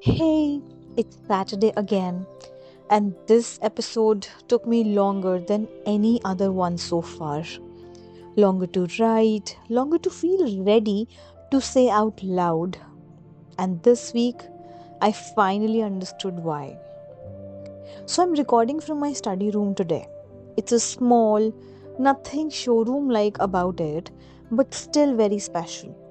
Hey, it's Saturday again, and this episode took me longer than any other one so far. Longer to write, longer to feel ready to say out loud. And this week, I finally understood why. So I'm recording from my study room today. It's a small, nothing showroom like about it, but still very special.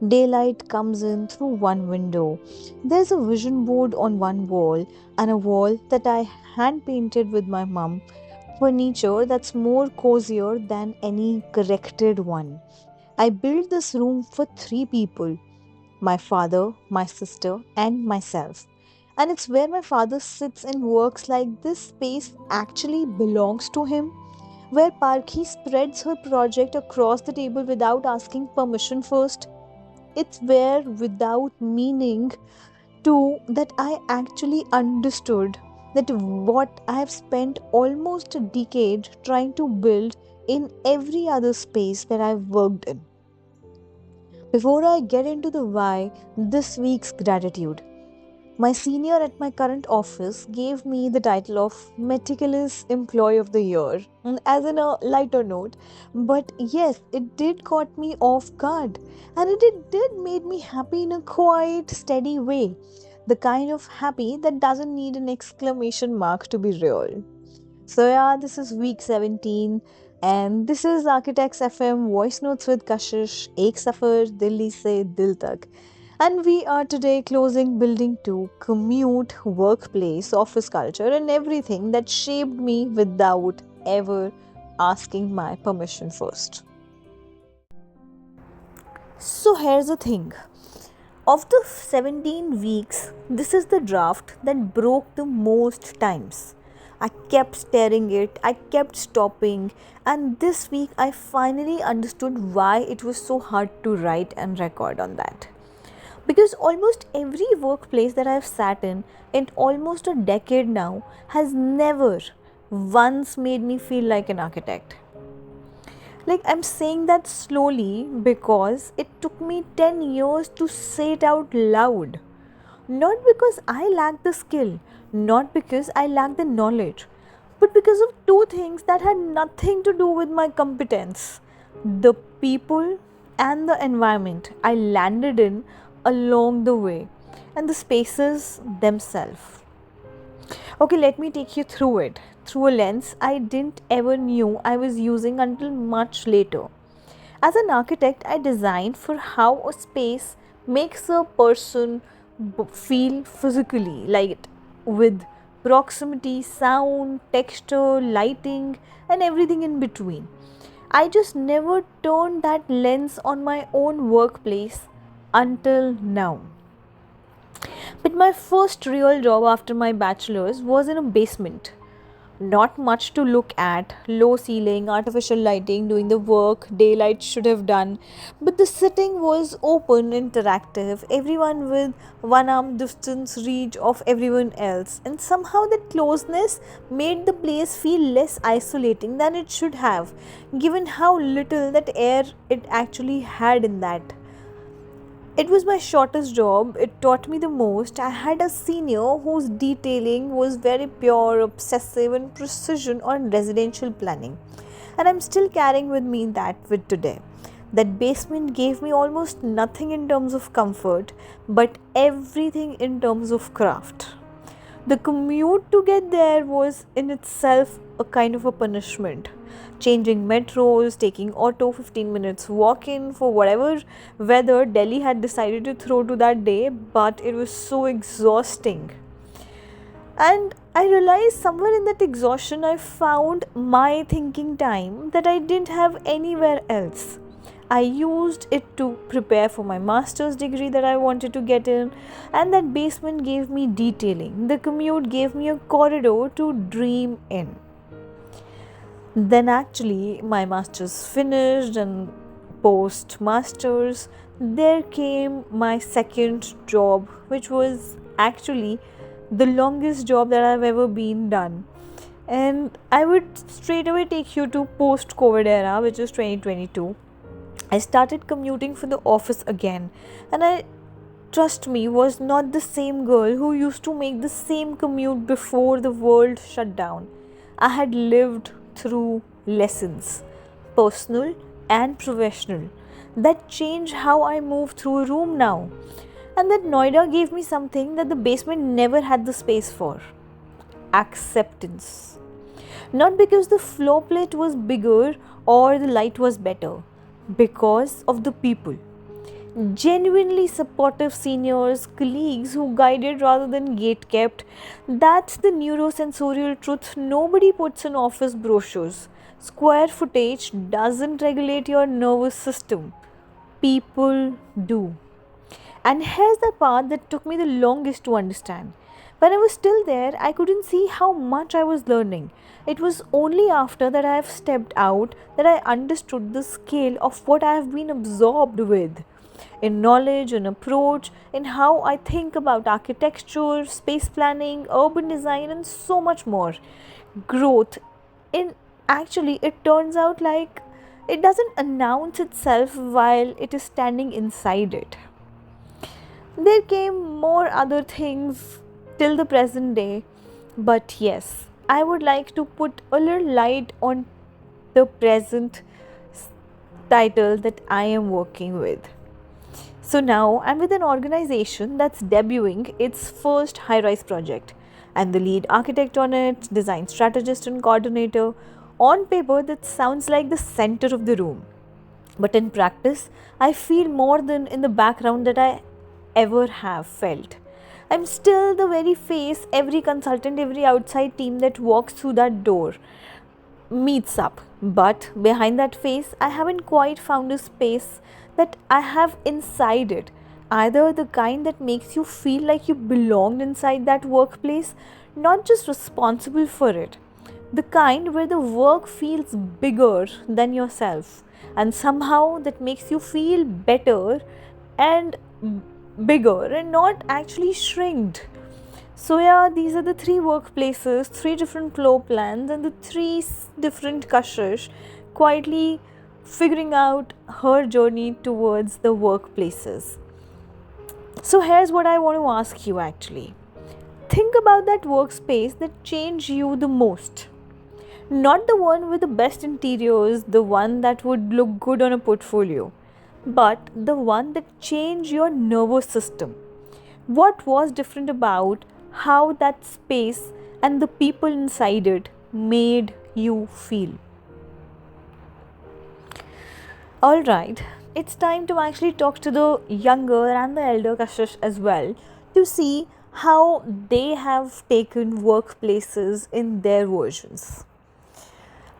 Daylight comes in through one window. There's a vision board on one wall and a wall that I hand painted with my mum. Furniture that's more cozier than any corrected one. I built this room for three people: my father, my sister, and myself. And it's where my father sits and works like this space actually belongs to him. Where Parkhi spreads her project across the table without asking permission first. It's where, without meaning to, that I actually understood that what I have spent almost a decade trying to build in every other space where I've worked in. Before I get into the why, this week's gratitude. My senior at my current office gave me the title of Meticulous Employee of the Year, as in a lighter note. But yes, it did caught me off guard, and it did made me happy in a quiet, steady way. The kind of happy that doesn't need an exclamation mark to be real. So yeah, this is week 17, and this is Architects FM Voice Notes with Kashish, Ek Safar, Delhi se Dil Tak. And we are today closing building 2, commute, workplace, office culture, and everything that shaped me without ever asking my permission first. So here's the thing. Of the 17 weeks, this is the draft that broke the most times. I kept staring it, I kept stopping, and this week I finally understood why it was so hard to write and record on that. Because almost every workplace that I've sat in almost a decade now has never once made me feel like an architect. Like, I'm saying that slowly because it took me 10 years to say it out loud. Not because I lacked the skill, not because I lacked the knowledge, but because of two things that had nothing to do with my competence: the people and the environment I landed in along the way, and the spaces themselves. Okay, let me take you through it through a lens I didn't ever knew I was using until much later. As an architect, I designed for how a space makes a person feel physically, like it, with proximity, sound, texture, lighting, and everything in between. I just never turned that lens on my own workplace until now. But my first real job after my bachelor's was in a basement. Not much to look at, low ceiling, artificial lighting, doing the work daylight should have done. But the sitting was open, interactive, everyone with one arm distance reach of everyone else. And somehow that closeness made the place feel less isolating than it should have, given how little that air it actually had in that. It was my shortest job. It taught me the most. I had a senior whose detailing was very pure, obsessive, and precision on residential planning. And I'm still carrying with me that with today. That basement gave me almost nothing in terms of comfort, but everything in terms of craft. The commute to get there was in itself a kind of a punishment. Changing metros, taking auto, 15 minutes walk in for whatever weather Delhi had decided to throw to that day, but it was so exhausting. And I realized somewhere in that exhaustion, I found my thinking time that I didn't have anywhere else. I used it to prepare for my master's degree that I wanted to get in, and that basement gave me detailing. The commute gave me a corridor to dream in. Then, actually, my master's finished, and post master's, there came my second job, which was actually the longest job that I've ever been done. And I would straight away take you to post COVID era, which is 2022. I started commuting for the office again, and I trust me, was not the same girl who used to make the same commute before the world shut down. I had lived through lessons, personal and professional, that changed how I move through a room now. And that Noida gave me something that the basement never had the space for: acceptance. Not because the floor plate was bigger or the light was better, because of the people. Genuinely supportive seniors, colleagues who guided rather than gate kept. That's the neurosensorial truth nobody puts in office brochures. Square footage doesn't regulate your nervous system, people do. And here's the part that took me the longest to understand. When I was still there, I couldn't see how much I was learning. It was only after that I have stepped out that I understood the scale of what I have been absorbed with. In knowledge, in approach, in how I think about architecture, space planning, urban design, and so much more. Growth, in actually, it turns out like it doesn't announce itself while it is standing inside it. There came more other things till the present day, but yes, I would like to put a little light on the present title that I am working with. So now I'm with an organization that's debuting its first high rise project. I'm the lead architect on it, design strategist and coordinator. On paper, that sounds like the center of the room. But in practice, I feel more than in the background that I ever have felt. I'm still the very face every consultant, every outside team that walks through that door meets up. But behind that face, I haven't quite found a space that I have inside it. Either the kind that makes you feel like you belonged inside that workplace, not just responsible for it. The kind where the work feels bigger than yourself, and somehow that makes you feel better and bigger and not actually shrinked. So, yeah, these are the three workplaces, three different floor plans, and the three different Kashish quietly figuring out her journey towards the workplaces. So, here's what I want to ask you actually. Think about that workspace that changed you the most. Not the one with the best interiors, the one that would look good on a portfolio, but the one that changed your nervous system. What was different about how that space and the people inside it made you feel? Alright, it's time to actually talk to the younger and the elder Kashish as well to see how they have taken workplaces in their versions.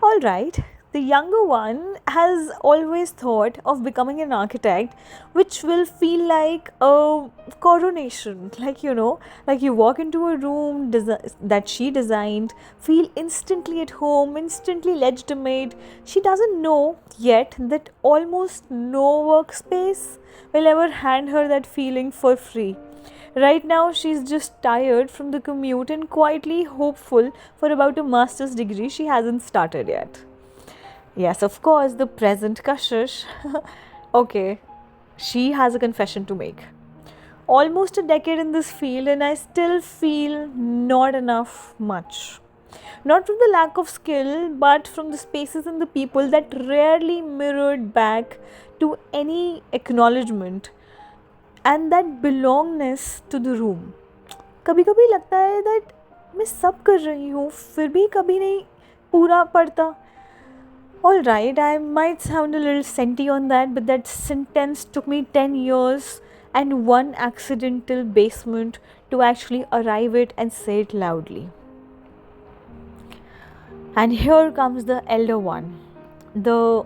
All right, the younger one has always thought of becoming an architect, which will feel like a coronation. Like you walk into a room that she designed, feel instantly at home, instantly legitimate. She doesn't know yet that almost no workspace will ever hand her that feeling for free. Right now, she's just tired from the commute and quietly hopeful for about a master's degree she hasn't started yet. Yes, of course, the present Kashish. Okay, she has a confession to make. Almost a decade in this field, and I still feel not enough much. Not from the lack of skill, but from the spaces and the people that rarely mirrored back to any acknowledgement and that belongness to the room. कभी कभी लगता है that मैं सब कर रही हूँ फिर भी कभी नहीं पूरा पड़ता. Alright, I might sound a little senti on that, but that sentence took me 10 years and one accidental basement to actually arrive it and say it loudly. And here comes the elder one. The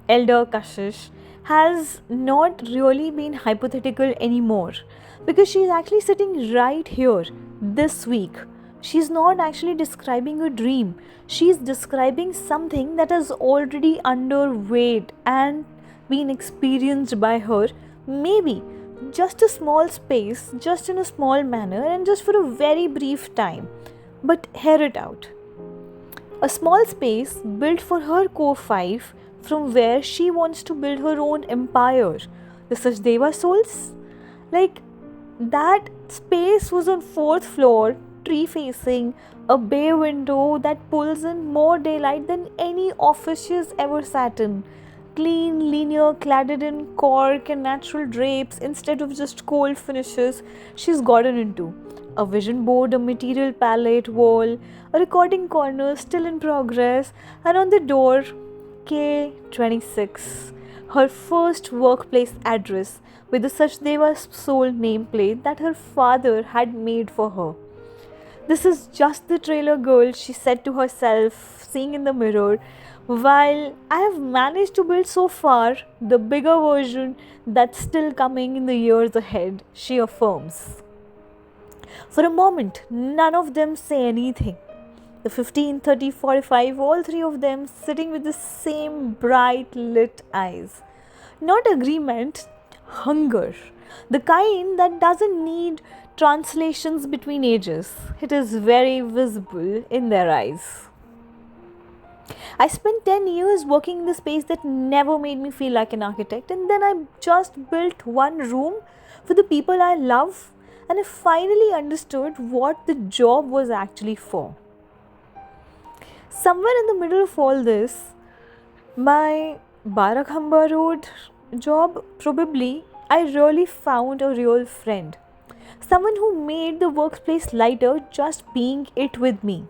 elder Kashish has not really been hypothetical anymore because she is actually sitting right here this week. She's not actually describing a dream, she's describing something that is already underway and been experienced by her, maybe just a small space, just in a small manner, and just for a very brief time. But hear it out. A small space built for her core 5 from where she wants to build her own empire. The Sachdeva souls? Like, that space was on fourth floor, tree facing, a bay window that pulls in more daylight than any office she's ever sat in. Clean, linear, cladded in cork and natural drapes instead of just cold finishes she's gotten into. A vision board, a material palette wall, a recording corner still in progress, and on the door, K26, her first workplace address with the Sachdeva Soul nameplate that her father had made for her. This is just the trailer girl, she said to herself, seeing in the mirror. While I have managed to build so far, the bigger version that's still coming in the years ahead, she affirms. For a moment, none of them say anything. The 15, 30, 45, all three of them sitting with the same bright lit eyes. Not agreement, hunger. The kind that doesn't need translations between ages. It is very visible in their eyes. I spent 10 years working in the space that never made me feel like an architect, and then I just built one room for the people I love, and I finally understood what the job was actually for. Somewhere in the middle of all this, my Barakhamba Road job, probably, I really found a real friend. Someone who made the workplace lighter just being it with me.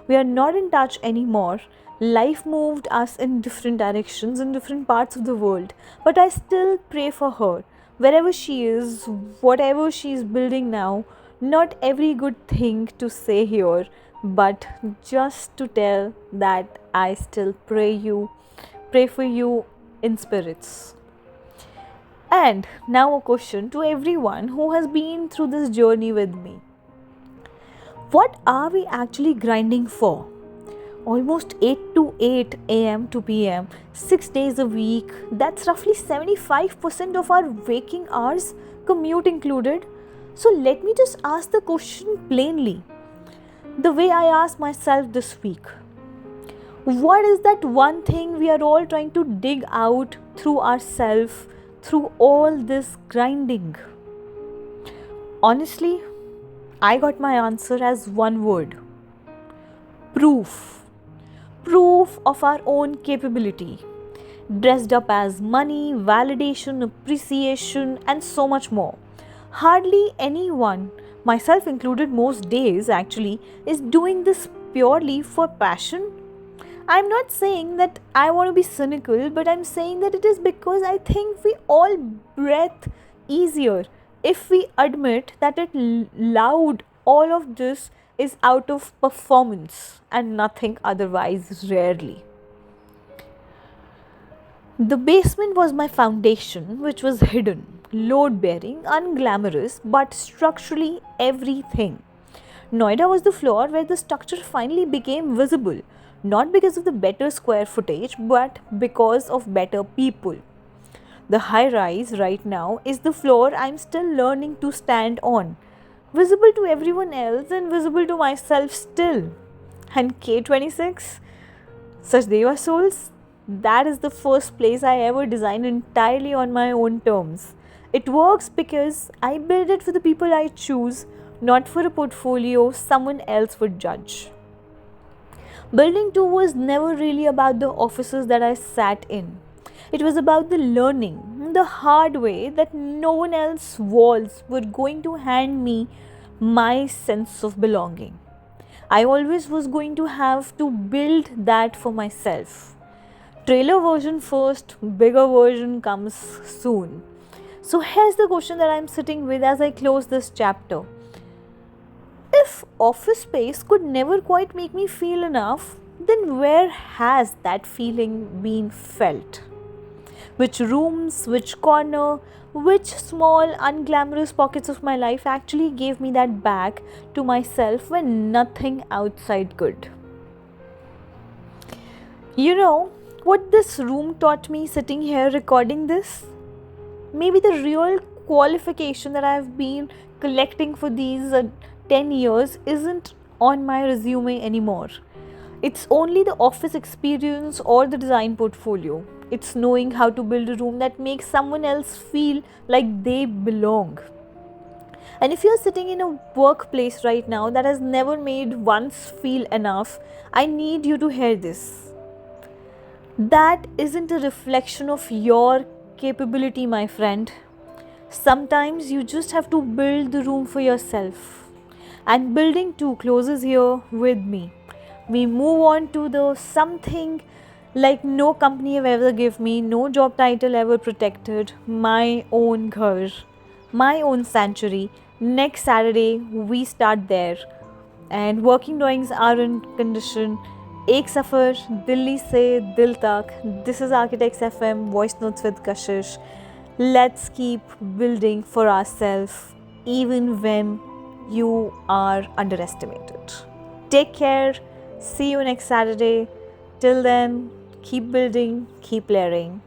We are not in touch anymore. Life moved us in different directions in different parts of the world. But I still pray for her. Wherever she is, whatever she is building now, not every good thing to say here, but just to tell that I still pray for you in spirits. And now a question to everyone who has been through this journey with me. What are we actually grinding for? Almost 8 to 8 am to pm, 6 days a week. That's roughly 75% of our waking hours, commute included. So let me just ask the question plainly, the way I asked myself this week. What is that one thing we are all trying to dig out through ourselves through all this grinding? Honestly, I got my answer as one word: proof. Proof of our own capability, dressed up as money, validation, appreciation, and so much more. Hardly anyone, myself included, most days actually, is doing this purely for passion. I'm not saying that I want to be cynical, but I'm saying that it is because I think we all breathe easier if we admit that it loud all of this is out of performance and nothing otherwise, rarely. The basement was my foundation, which was hidden, load bearing, unglamorous, but structurally everything. Noida was the floor where the structure finally became visible, not because of the better square footage, but because of better people. The high rise right now is the floor I'm still learning to stand on, visible to everyone else and visible to myself still. And K26, Sachdeva Souls, that is the first place I ever designed entirely on my own terms. It works because I build it for the people I choose, not for a portfolio someone else would judge. Building 2 was never really about the offices that I sat in. It was about the learning, the hard way that no one else's walls were going to hand me my sense of belonging. I always was going to have to build that for myself. Trailer version first, bigger version comes soon. So here's the question that I'm sitting with as I close this chapter. If office space could never quite make me feel enough, then where has that feeling been felt? Which rooms, which corner, which small unglamorous pockets of my life actually gave me that back to myself when nothing outside could? You know what this room taught me sitting here recording this? Maybe the real qualification that I've been collecting for these 10 years isn't on my resume anymore. It's only the office experience or the design portfolio. It's knowing how to build a room that makes someone else feel like they belong. And if you're sitting in a workplace right now that has never made once feel enough, I need you to hear this. That isn't a reflection of your capability, my friend. Sometimes you just have to build the room for yourself. And building two closes here with me. We move on to the something like no company have ever give me, no job title ever protected, my own ghar, my own sanctuary. Next Saturday we start there. And working drawings are in condition. एक सफ़र दिल्ली से दिल तक. This is Architects FM Voice Notes with Kashish. Let's keep building for ourselves even when you are underestimated. Take care. See you next Saturday. Till then, keep building, keep layering.